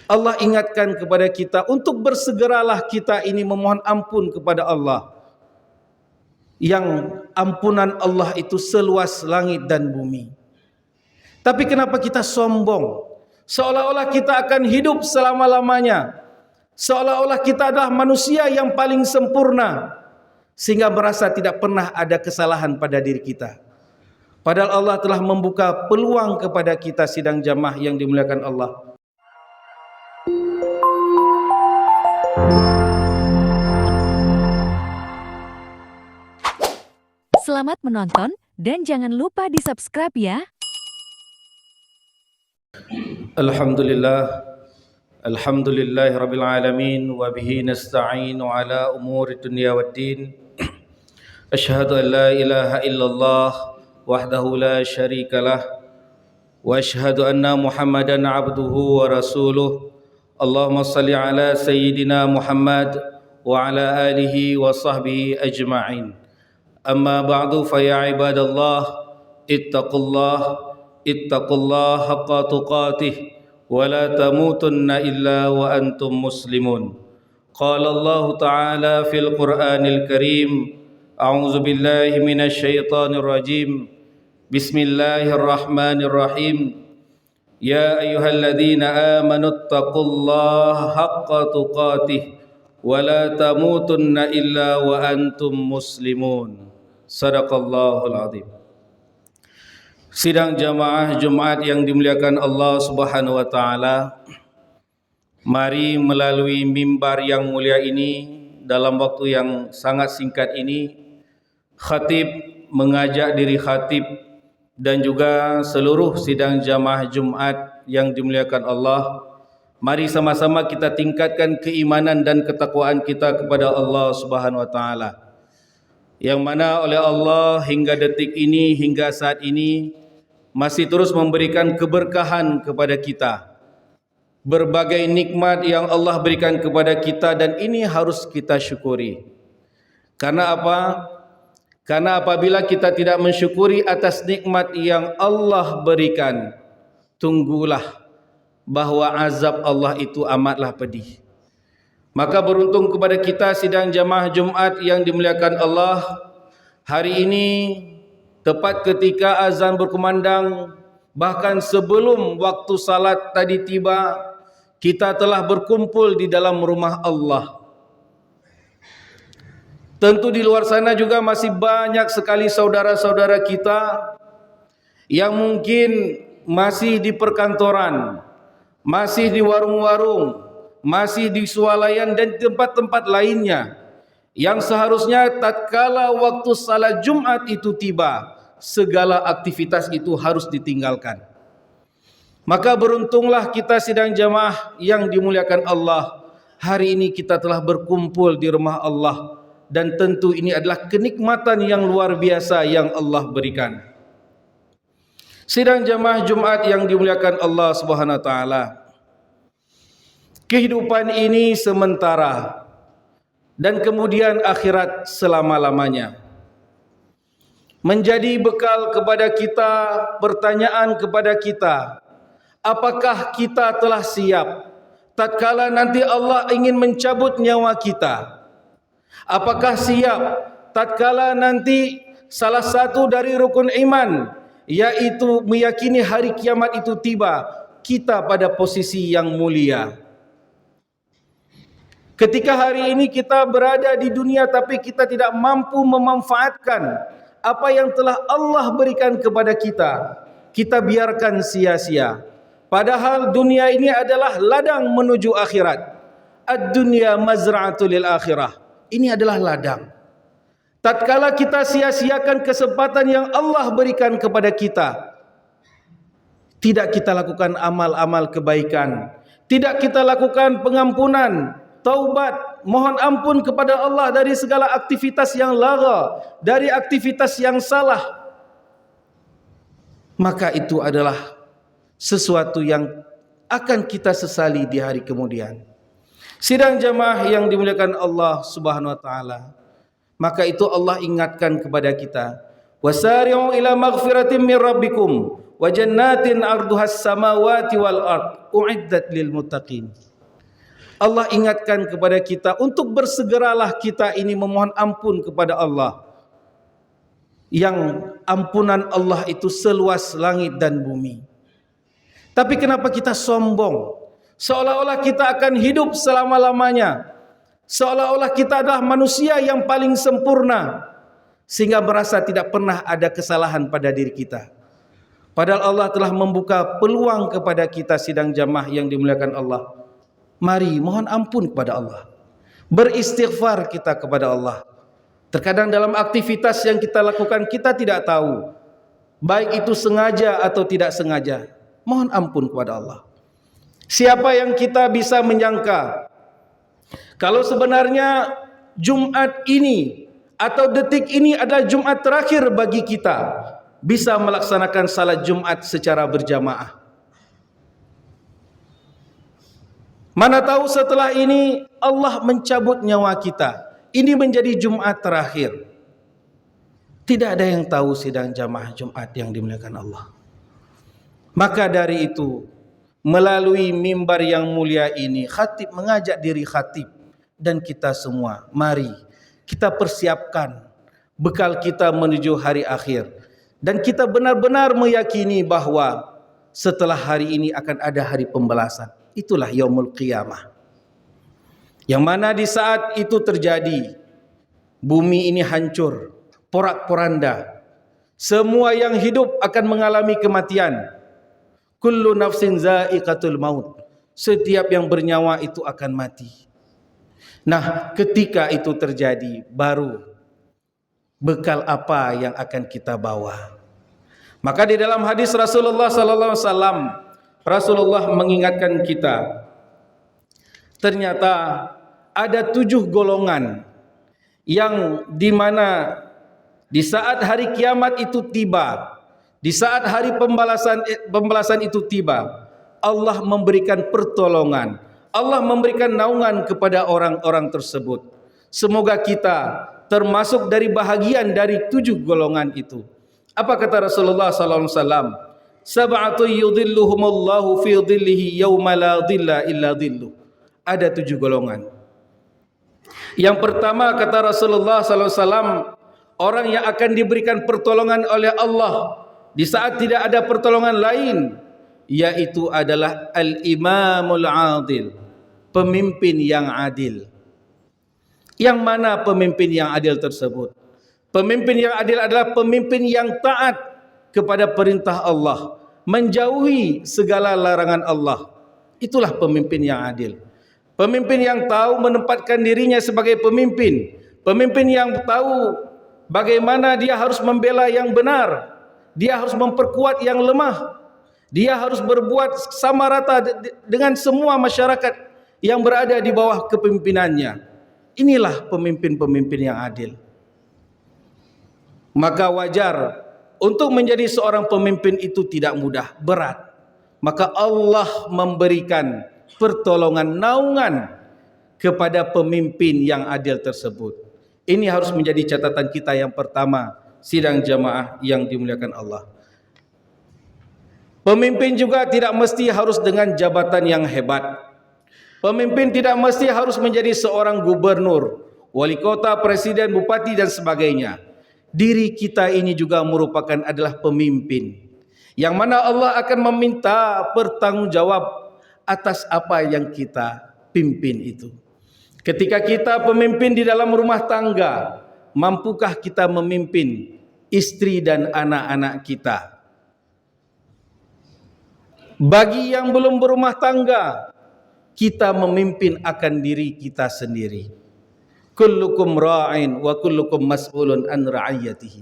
Allah ingatkan kepada kita untuk bersegeralah kita ini memohon ampun kepada Allah, yang ampunan Allah itu seluas langit dan bumi. Tapi kenapa kita sombong? Seolah-olah kita akan hidup selama-lamanya, seolah-olah kita adalah manusia yang paling sempurna, sehingga merasa tidak pernah ada kesalahan pada diri kita. Padahal Allah telah membuka peluang kepada kita sidang jamaah yang dimuliakan Allah. Selamat menonton dan jangan lupa di-subscribe ya. Alhamdulillahirabbil alamin wa bihi nasta'inu ala umuri dunya waddin. Asyhadu an la ilaha illallah wahdahu la syarikalah wa asyhadu anna Muhammadan abduhu wa rasuluh. Allahumma salli ala sayyidina Muhammad wa ala alihi wa sahbihi ajma'in. Amma ba'du fa ya ibadallah ittaqullah haqqa tuqatih wa la tamutunna illa wa antum muslimun. Qala Allah ta'ala fil Qur'anil Karim, a'udzu billahi minasy syaithanir rajim. Bismillahirrahmanirrahim. Ya ayyuhalladzina amanu ittaqullaha haqqa tuqatih wa la tamutunna illa wa antum muslimun. Sadaqallahul azim. Sidang jamaah Jumat yang dimuliakan Allah Subhanahu wa taala, mari melalui mimbar yang mulia ini, dalam waktu yang sangat singkat ini, khatib mengajak diri khatib dan juga seluruh sidang jamaah Jumat yang dimuliakan Allah, mari sama-sama kita tingkatkan keimanan dan ketakwaan kita kepada Allah Subhanahu wa taala, yang mana oleh Allah hingga detik ini, hingga saat ini masih terus memberikan keberkahan kepada kita. Berbagai nikmat yang Allah berikan kepada kita, dan ini harus kita syukuri. Karena apa? Karena apabila kita tidak mensyukuri atas nikmat yang Allah berikan, tunggulah bahwa azab Allah itu amatlah pedih. Maka beruntung kepada kita sidang jamaah Jumat yang dimuliakan Allah, hari ini tepat ketika azan berkumandang, bahkan sebelum waktu salat tadi tiba, kita telah berkumpul di dalam rumah Allah. Tentu di luar sana juga masih banyak sekali saudara-saudara kita yang mungkin masih di perkantoran, masih di warung-warung, masih di swalayan dan tempat-tempat lainnya, yang seharusnya tatkala waktu salat Jumat itu tiba, segala aktivitas itu harus ditinggalkan. Maka beruntunglah kita sidang jamaah yang dimuliakan Allah, hari ini kita telah berkumpul di rumah Allah, dan tentu ini adalah kenikmatan yang luar biasa yang Allah berikan. Sidang jamaah Jumat yang dimuliakan Allah Subhanahu wa taala, kehidupan ini sementara dan kemudian akhirat selama-lamanya. Menjadi bekal kepada kita, pertanyaan kepada kita, apakah kita telah siap tatkala nanti Allah ingin mencabut nyawa kita? Apakah siap tatkala nanti salah satu dari rukun iman, yaitu meyakini hari kiamat itu tiba, kita pada posisi yang mulia? Ketika hari ini kita berada di dunia tapi kita tidak mampu memanfaatkan apa yang telah Allah berikan kepada kita, kita biarkan sia-sia. Padahal dunia ini adalah ladang menuju akhirat. Ad-dunya mazra'atul lil akhirah. Ini adalah ladang. Tatkala kita sia-siakan kesempatan yang Allah berikan kepada kita, tidak kita lakukan amal-amal kebaikan, tidak kita lakukan pengampunan, taubat, mohon ampun kepada Allah dari segala aktivitas yang lagha, dari aktivitas yang salah, maka itu adalah sesuatu yang akan kita sesali di hari kemudian. Sidang jamaah yang dimuliakan Allah Subhanahu wa taala, maka itu Allah ingatkan kepada kita, wasari'u ila maghfiratin min rabbikum wa jannatin 'arduhas samawati wal ard u'iddat lil muttaqin. Allah ingatkan kepada kita untuk bersegeralah kita ini memohon ampun kepada Allah, yang ampunan Allah itu seluas langit dan bumi. Tapi kenapa kita sombong? Seolah-olah kita akan hidup selama-lamanya, seolah-olah kita adalah manusia yang paling sempurna, sehingga merasa tidak pernah ada kesalahan pada diri kita. Padahal Allah telah membuka peluang kepada kita sidang jamaah yang dimuliakan Allah. Mari mohon ampun kepada Allah, beristighfar kita kepada Allah. Terkadang dalam aktivitas yang kita lakukan kita tidak tahu, baik itu sengaja atau tidak sengaja. Mohon ampun kepada Allah. Siapa yang kita bisa menyangka kalau sebenarnya Jumat ini atau detik ini adalah Jumat terakhir bagi kita bisa melaksanakan salat Jumat secara berjamaah. Mana tahu setelah ini Allah mencabut nyawa kita. Ini menjadi Jumat terakhir. Tidak ada yang tahu sidang jamaah Jumat yang dimuliakan Allah. Maka dari itu, melalui mimbar yang mulia ini, khatib mengajak diri khatib dan kita semua, mari kita persiapkan bekal kita menuju hari akhir. Dan kita benar-benar meyakini bahwa setelah hari ini akan ada hari pembalasan. Itulah yaumul qiyamah. Yang mana di saat itu terjadi, bumi ini hancur, porak-poranda. Semua yang hidup akan mengalami kematian. Kullu nafsin za'iqatul maut. Setiap yang bernyawa itu akan mati. Nah, ketika itu terjadi, baru bekal apa yang akan kita bawa. Maka di dalam hadis Rasulullah sallallahu alaihi wasallam, Rasulullah mengingatkan kita, ternyata ada 7 golongan yang dimana di saat hari kiamat itu tiba, di saat hari pembalasan itu tiba, Allah memberikan pertolongan, Allah memberikan naungan kepada orang-orang tersebut. Semoga kita termasuk dari bahagian dari 7 golongan itu. Apa kata Rasulullah sallallahu alaihi wasallam? Sab'atu yudhilluhumullahu fi dhillihi yauma la dhilla illa dhilluh. Ada 7 golongan. Yang pertama kata Rasulullah sallallahu alaihi wasallam, orang yang akan diberikan pertolongan oleh Allah di saat tidak ada pertolongan lain, yaitu adalah al-imamul adil, pemimpin yang adil. Yang mana pemimpin yang adil tersebut? Pemimpin yang adil adalah pemimpin yang taat kepada perintah Allah, menjauhi segala larangan Allah. Itulah pemimpin yang adil. Pemimpin yang tahu menempatkan dirinya sebagai pemimpin. Pemimpin yang tahu bagaimana dia harus membela yang benar. Dia harus memperkuat yang lemah. Dia harus berbuat sama rata dengan semua masyarakat yang berada di bawah kepemimpinannya. Inilah pemimpin-pemimpin yang adil. Maka wajar untuk menjadi seorang pemimpin itu tidak mudah, berat. Maka Allah memberikan pertolongan, naungan kepada pemimpin yang adil tersebut. Ini harus menjadi catatan kita yang pertama, sidang jamaah yang dimuliakan Allah. Pemimpin juga tidak mesti harus dengan jabatan yang hebat. Pemimpin tidak mesti harus menjadi seorang gubernur, wali kota, presiden, bupati dan sebagainya. Diri kita ini juga merupakan adalah pemimpin, yang mana Allah akan meminta bertanggungjawab atas apa yang kita pimpin itu. Ketika kita pemimpin di dalam rumah tangga, mampukah kita memimpin istri dan anak-anak kita? Bagi yang belum berumah tangga, kita memimpin akan diri kita sendiri. Kullukum ra'in wa kullukum mas'ulun an ra'iyatihi.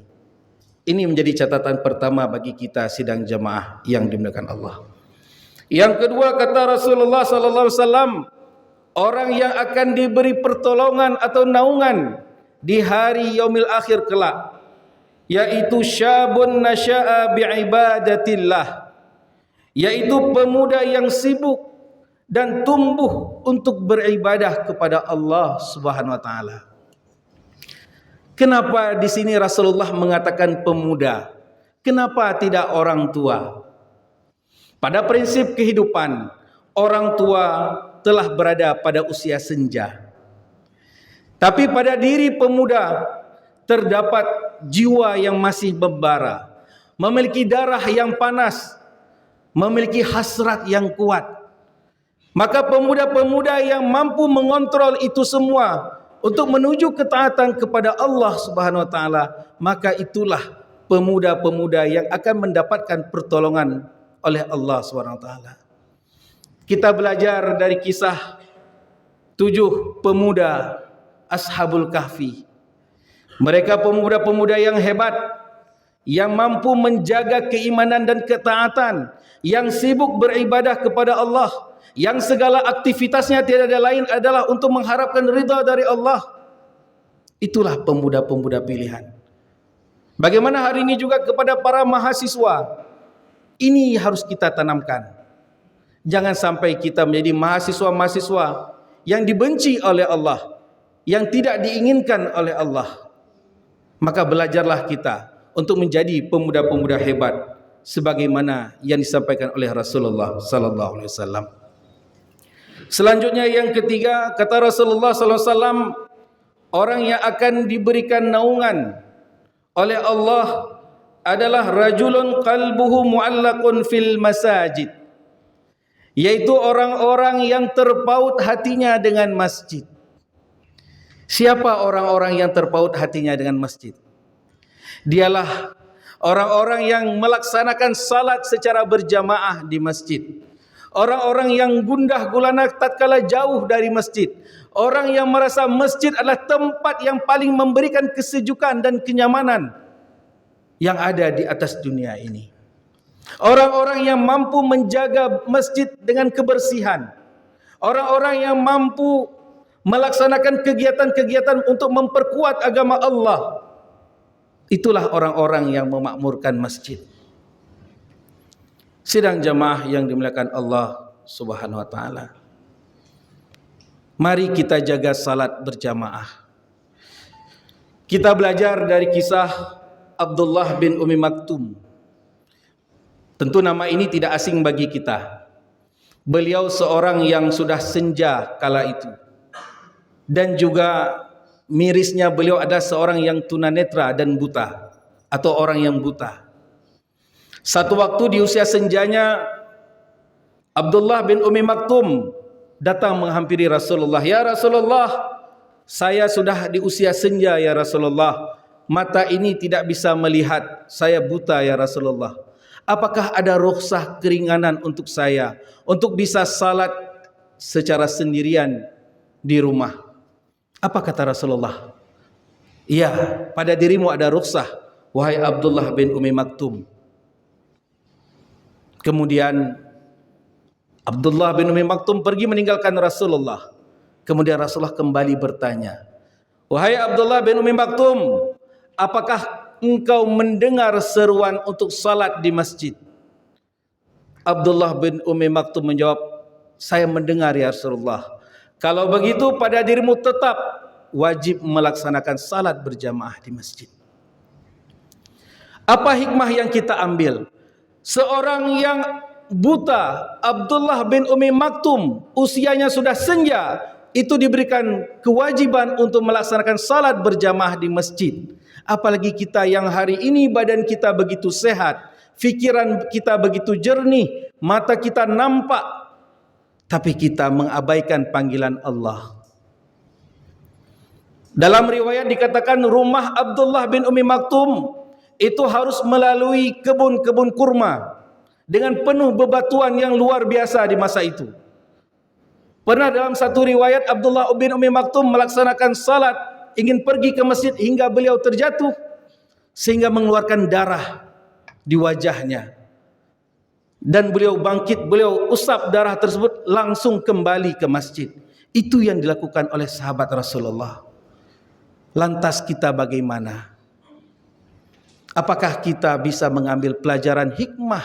Ini menjadi catatan pertama bagi kita sidang jamaah yang dimuliakan Allah. Yang kedua kata Rasulullah sallallahu alaihi wasallam, orang yang akan diberi pertolongan atau naungan di hari yaumil akhir kelak, yaitu syabun nasya'a bi'ibadatillah, yaitu pemuda yang sibuk dan tumbuh untuk beribadah kepada Allah Subhanahu wa taala. Kenapa di sini Rasulullah mengatakan pemuda? Kenapa tidak orang tua? Pada prinsip kehidupan, orang tua telah berada pada usia senja. Tapi pada diri pemuda terdapat jiwa yang masih membara, memiliki darah yang panas, memiliki hasrat yang kuat. Maka pemuda-pemuda yang mampu mengontrol itu semua untuk menuju ketaatan kepada Allah Subhanahu wa taala, maka itulah pemuda-pemuda yang akan mendapatkan pertolongan oleh Allah Subhanahu wa taala. Kita belajar dari kisah 7 pemuda Ashabul Kahfi. Mereka pemuda-pemuda yang hebat, yang mampu menjaga keimanan dan ketaatan, yang sibuk beribadah kepada Allah, yang segala aktivitasnya tiada lain adalah untuk mengharapkan ridha dari Allah. Itulah pemuda-pemuda pilihan. Bagaimana hari ini juga kepada para mahasiswa, ini harus kita tanamkan. Jangan sampai kita menjadi mahasiswa-mahasiswa yang dibenci oleh Allah, yang tidak diinginkan oleh Allah. Maka belajarlah kita untuk menjadi pemuda-pemuda hebat sebagaimana yang disampaikan oleh Rasulullah sallallahu alaihi wasallam. Selanjutnya yang ketiga, kata Rasulullah sallallahu alaihi wasallam, orang yang akan diberikan naungan oleh Allah adalah rajulun qalbuhu mu'allaqun fil masajid, yaitu orang-orang yang terpaut hatinya dengan masjid. Siapa orang-orang yang terpaut hatinya dengan masjid? Dialah orang-orang yang melaksanakan salat secara berjamaah di masjid, orang-orang yang gundah gulana tatkala jauh dari masjid, orang yang merasa masjid adalah tempat yang paling memberikan kesejukan dan kenyamanan yang ada di atas dunia ini. Orang-orang yang mampu menjaga masjid dengan kebersihan, orang-orang yang mampu melaksanakan kegiatan-kegiatan untuk memperkuat agama Allah, itulah orang-orang yang memakmurkan masjid. Sidang jamaah yang dimuliakan Allah Subhanahu wa taala, mari kita jaga salat berjamaah. Kita belajar dari kisah Abdullah bin Ummi Maktum. Tentu nama ini tidak asing bagi kita. Beliau seorang yang sudah senja kala itu, dan juga mirisnya beliau adalah seorang yang tunanetra dan buta, atau orang yang buta. Satu waktu di usia senjanya, Abdullah bin Ummi Maktum datang menghampiri Rasulullah. Ya Rasulullah, saya sudah di usia senja ya Rasulullah. Mata ini tidak bisa melihat, saya buta ya Rasulullah. Apakah ada rukhsah keringanan untuk saya untuk bisa salat secara sendirian di rumah? Apa kata Rasulullah? Iya, pada dirimu ada rukhsah, wahai Abdullah bin Ummi Maktum. Kemudian Abdullah bin Ummi Maktum pergi meninggalkan Rasulullah. Kemudian Rasulullah kembali bertanya, wahai Abdullah bin Ummi Maktum, apakah engkau mendengar seruan untuk salat di masjid? Abdullah bin Ummi Maktum menjawab, saya mendengar ya Rasulullah. Kalau begitu pada dirimu tetap wajib melaksanakan salat berjamaah di masjid. Apa hikmah yang kita ambil? Seorang yang buta, Abdullah bin Ummi Maktum, usianya sudah senja, itu diberikan kewajiban untuk melaksanakan salat berjamaah di masjid. Apalagi kita yang hari ini badan kita begitu sehat, fikiran kita begitu jernih, mata kita nampak, tapi kita mengabaikan panggilan Allah. Dalam riwayat dikatakan rumah Abdullah bin Ummi Maktum itu harus melalui kebun-kebun kurma dengan penuh bebatuan yang luar biasa di masa itu. Pernah dalam satu riwayat Abdullah bin Ummi Maktum melaksanakan salat, ingin pergi ke masjid hingga beliau terjatuh sehingga mengeluarkan darah di wajahnya. Dan beliau bangkit, beliau usap darah tersebut, langsung kembali ke masjid. Itu yang dilakukan oleh sahabat Rasulullah. Lantas kita bagaimana? Apakah kita bisa mengambil pelajaran hikmah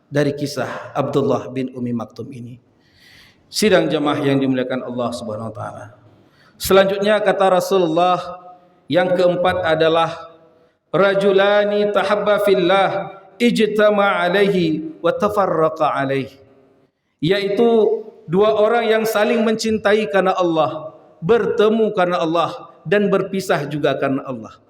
dari kisah Abdullah bin Ummi Maktum ini? Sidang jamaah yang dimuliakan Allah Subhanahu wa taala. Selanjutnya kata Rasulullah, yang keempat adalah rajulani tahabba fillah ijtama alaihi wa tafarraqa alaihi, yaitu dua orang yang saling mencintai karena Allah, bertemu karena Allah, dan berpisah juga karena Allah.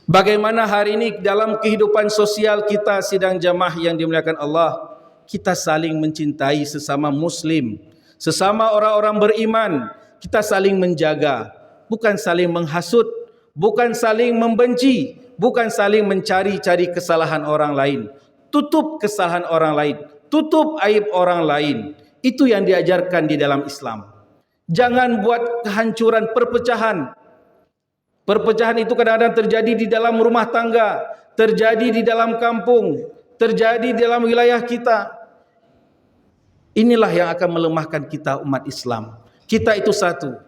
Bagaimana hari ini dalam kehidupan sosial kita sidang jamaah yang dimuliakan Allah, kita saling mencintai sesama muslim, sesama orang-orang beriman, kita saling menjaga, bukan saling menghasut, bukan saling membenci, bukan saling mencari-cari kesalahan orang lain, tutup kesalahan orang lain, tutup aib orang lain. Itu yang diajarkan di dalam Islam. Jangan buat kehancuran, perpecahan. Perpecahan itu kadang-kadang terjadi di dalam rumah tangga, terjadi di dalam kampung, terjadi di dalam wilayah kita. Inilah yang akan melemahkan kita umat Islam. Kita itu satu.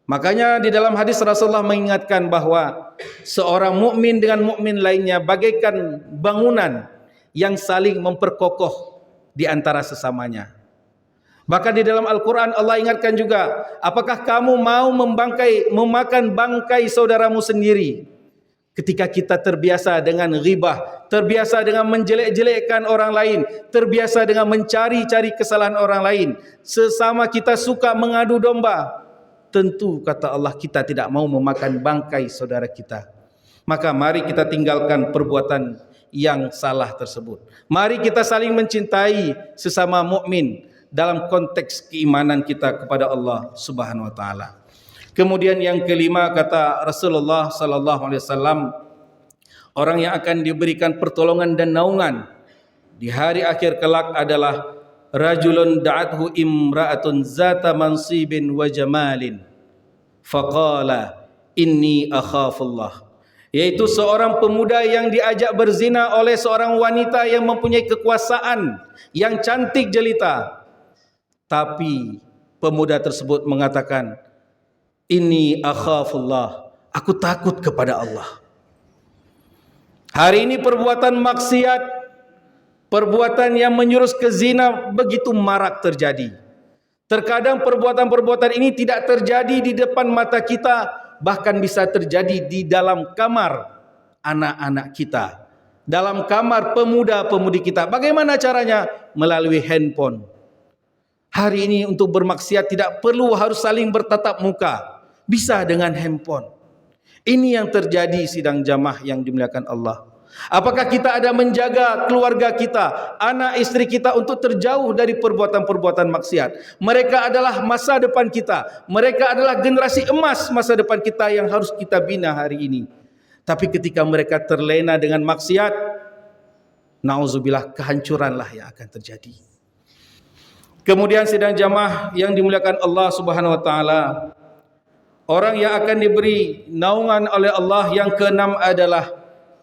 Makanya di dalam hadis Rasulullah mengingatkan bahwa seorang mukmin dengan mukmin lainnya bagaikan bangunan yang saling memperkokoh di antara sesamanya. Bahkan di dalam Al-Quran Allah ingatkan juga, apakah kamu mau memakan bangkai saudaramu sendiri? Ketika kita terbiasa dengan ghibah, terbiasa dengan menjelek-jelekkan orang lain, terbiasa dengan mencari-cari kesalahan orang lain, sesama kita suka mengadu domba, tentu kata Allah kita tidak mau memakan bangkai saudara kita. Maka mari kita tinggalkan perbuatan yang salah tersebut. Mari kita saling mencintai sesama mukmin dalam konteks keimanan kita kepada Allah Subhanahu wa taala. Kemudian yang kelima kata Rasulullah sallallahu alaihi wasallam, orang yang akan diberikan pertolongan dan naungan di hari akhir kelak adalah rajulun da'athu imra'atun zata mansibin wa jamalin faqala inni akhafullah, yaitu seorang pemuda yang diajak berzina oleh seorang wanita yang mempunyai kekuasaan, yang cantik jelita. Tapi pemuda tersebut mengatakan, inni akhafullah, aku takut kepada Allah. Hari ini perbuatan maksiat, perbuatan yang menyurus ke zina begitu marak terjadi. Terkadang perbuatan-perbuatan ini tidak terjadi di depan mata kita, bahkan bisa terjadi di dalam kamar anak-anak kita, dalam kamar pemuda-pemudi kita. Bagaimana caranya? Melalui handphone. Hari ini untuk bermaksiat tidak perlu harus saling bertatap muka, bisa dengan handphone. Ini yang terjadi sidang jamaah yang dimuliakan Allah. Apakah kita ada menjaga keluarga kita, anak istri kita untuk terjauh dari perbuatan-perbuatan maksiat? Mereka adalah masa depan kita. Mereka adalah generasi emas masa depan kita yang harus kita bina hari ini. Tapi ketika mereka terlena dengan maksiat, nauzubillah, kehancuranlah yang akan terjadi. Kemudian sidang jamaah yang dimuliakan Allah Subhanahu wa taala, orang yang akan diberi naungan oleh Allah yang keenam adalah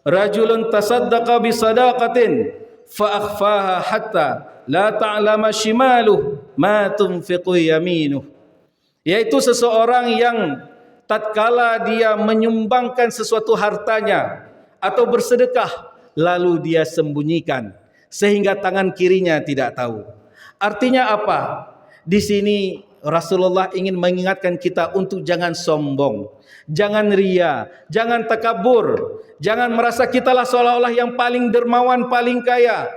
rajulun tasaddaqa bi sadaqatin fa akhfaha hatta la ta'lama shimaluhu ma tunfiqu yaminuh, yaitu seseorang yang tatkala dia menyumbangkan sesuatu hartanya atau bersedekah, lalu dia sembunyikan sehingga tangan kirinya tidak tahu. Artinya apa? Di sini Rasulullah ingin mengingatkan kita untuk jangan sombong, jangan ria, jangan takabur, jangan merasa kitalah seolah-olah yang paling dermawan, paling kaya,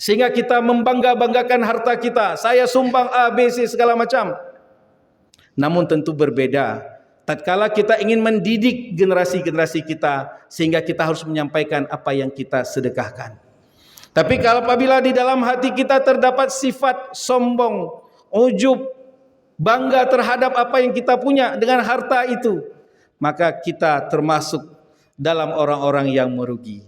sehingga kita membangga-banggakan harta kita. Saya sumbang A, B, C segala macam. Namun tentu berbeda tatkala kita ingin mendidik generasi-generasi kita, sehingga kita harus menyampaikan apa yang kita sedekahkan. Tapi kalau apabila di dalam hati kita terdapat sifat sombong, ujub, bangga terhadap apa yang kita punya dengan harta itu, maka kita termasuk dalam orang-orang yang merugi.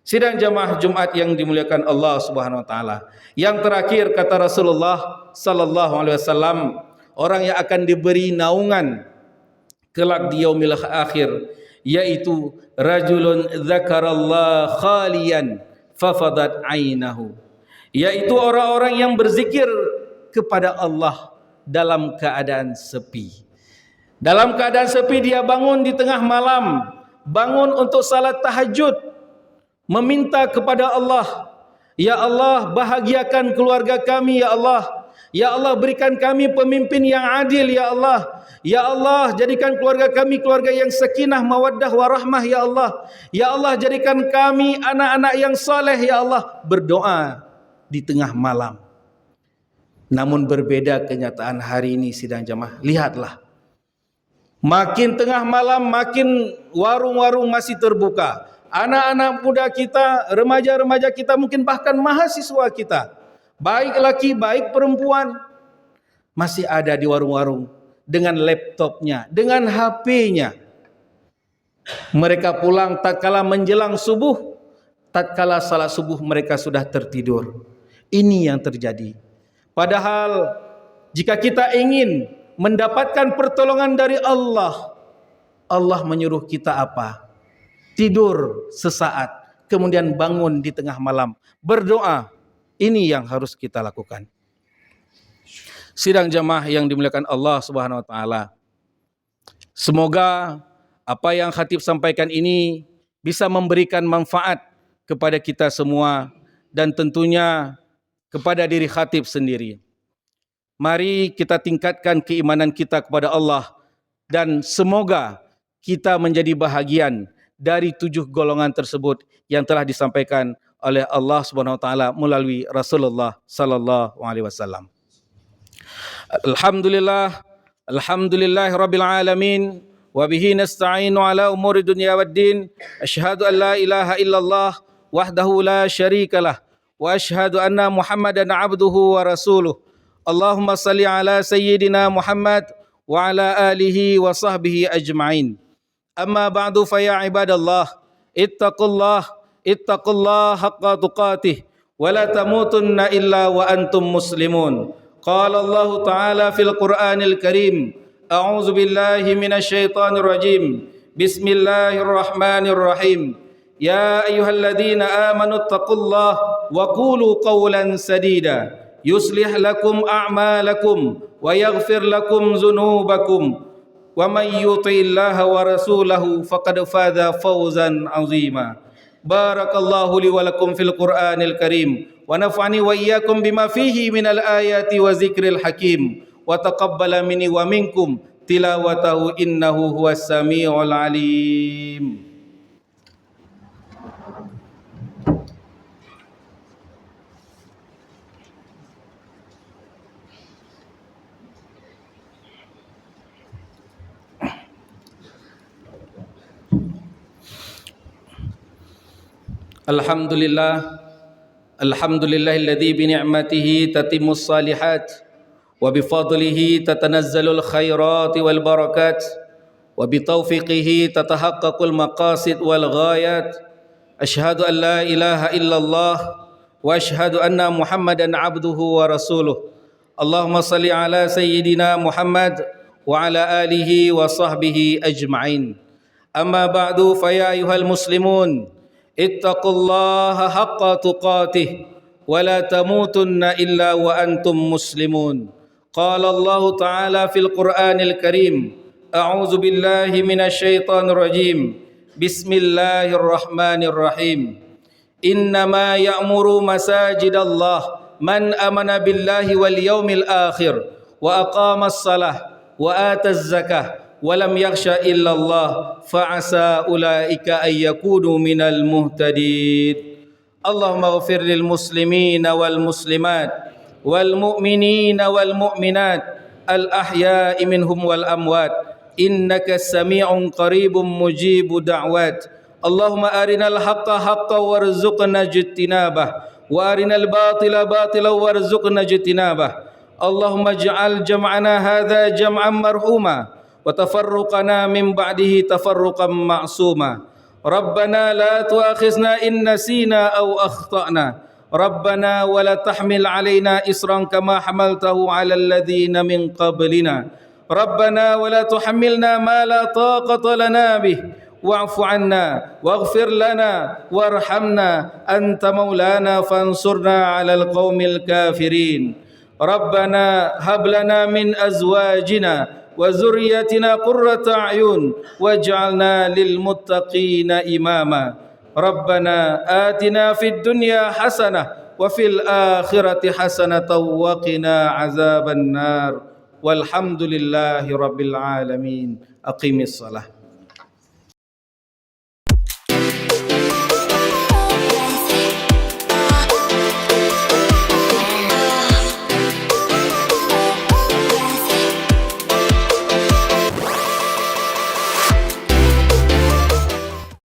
Sidang jamaah Jumat yang dimuliakan Allah Subhanahu wa taala. Yang terakhir kata Rasulullah sallallahu alaihi wasallam, orang yang akan diberi naungan kelak di yaumil akhir, yaitu rajulun dzakarallaha khalian fafadat ainahu, yaitu orang-orang yang berzikir kepada Allah dalam keadaan sepi. Dalam keadaan sepi dia bangun di tengah malam, bangun untuk salat tahajud, meminta kepada Allah, ya Allah bahagiakan keluarga kami, ya Allah, Ya Allah, berikan kami pemimpin yang adil, Ya Allah. Ya Allah, jadikan keluarga kami keluarga yang sakinah, mawaddah, warahmah, Ya Allah. Ya Allah, jadikan kami anak-anak yang saleh, Ya Allah. Berdoa di tengah malam. Namun berbeda kenyataan hari ini sidang jamaah. Lihatlah. Makin tengah malam, makin warung-warung masih terbuka. Anak-anak muda kita, remaja-remaja kita, mungkin bahkan mahasiswa kita, baik laki, baik perempuan, masih ada di warung-warung dengan laptopnya, dengan HP-nya. Mereka pulang tatkala menjelang subuh, tatkala salat subuh mereka sudah tertidur. Ini yang terjadi. Padahal jika kita ingin mendapatkan pertolongan dari Allah, Allah menyuruh kita apa? Tidur sesaat, kemudian bangun di tengah malam, berdoa. Ini yang harus kita lakukan. Sidang jamaah yang dimuliakan Allah Subhanahu wa taala. Semoga apa yang khatib sampaikan ini bisa memberikan manfaat kepada kita semua dan tentunya kepada diri khatib sendiri. Mari kita tingkatkan keimanan kita kepada Allah dan semoga kita menjadi bahagian dari 7 golongan tersebut yang telah disampaikan oleh Allah Subhanahu wa taala melalui Rasulullah sallallahu alaihi wasallam. Alhamdulillahirabbil alamin wa bihi nasta'inu ala umuri dunya waddin. Asyhadu an la ilaha illallah wahdahu la syarikalah wa asyhadu anna Muhammadan abduhu wa rasuluh. Allahumma salli ala sayyidina Muhammad wa ala alihi wa sahbihi ajma'in. Amma ba'du fa ya ibadallah ittaqullah haqqa tuqatih wa la tamutunna illa wa antum muslimun. Qala Allah Ta'ala fil Qur'anil Karim, a'udzu billahi minasy syaithanir rajim. Bismillahirrahmanirrahim. Ya ayyuhalladzina amanu taqullaha wa qulu qawlan sadida yuslih lakum a'malakum wa yaghfir lakum dhunubakum wa may yuti'illaha wa rasulahu faqad faza fawzan 'azima. Barakallahu li wa lakum fil Qur'anil Karim wa nafa'ani wa iyyakum bima fihi minal ayati wa zikril hakim wa taqabbala minni wa minkum tilawatahu innahu huwas samiul alim. Alhamdulillahilladzi bi ni'matihi tatimmus salihat wa bi fadlihi tatanazzalul khairati wal barakat wa bi taufiqihi tatahaqqaqul maqasid wal ghayat. Asyhadu an la ilaha illallah wa asyhadu anna Muhammadan abduhu wa rasuluh. Allahumma salli ala sayyidina Muhammad wa ala alihi wa sahbihi ajma'in. Amma ba'du fa ya ayyuhal muslimun ittaqullaha haqqa tuqatih wa la tamutunna illa wa antum muslimun. Qala Allah Ta'ala fil Qur'anil Karim, a'udzu billahi minasy syaithanir rajim. Bismillahirrahmanirrahim. Innama ya'muru masajidallah man amana billahi wal yawmil akhir wa aqamas salah wa ataz zakah walam yakhsha illallah fa'asa ulaika ay yakunu minal muhtadin. Allahumma ighfir lil muslimina wal muslimat wal mu'minina wal mu'minat al ahya'i minhum wal amwat innaka sami'un qaribun mujibu da'wat. Allahumma arinal haqqa haqqan warzuqna ijtinabah wa arinal batila batilan warzuqna ijtinabah. Allahumma ij'al jam'ana hadza jam'an marhuma wa tafarruqana min ba'dihi tafarruqan ma'suma. Rabbana la tu'akhizna in nasina aw akhtana. Rabbana wa la tahmil 'alaina isran kama hamaltahu 'alal ladzina min qablina. Rabbana wa la tuhammilna ma la taqata lana bih wa'fu 'anna waghfir lana warhamna anta maulana fansurna 'alal qaumil kafirin. Rabbana hab lana min azwajina wa zurriyyatina qurrata a'yun waj'alna lil muttaqina imama. Rabbana atina fid dunya hasanah wa fil akhirati hasanatan wa qina azabannar. Walhamdulillahi rabbil alamin. Aqimis salah.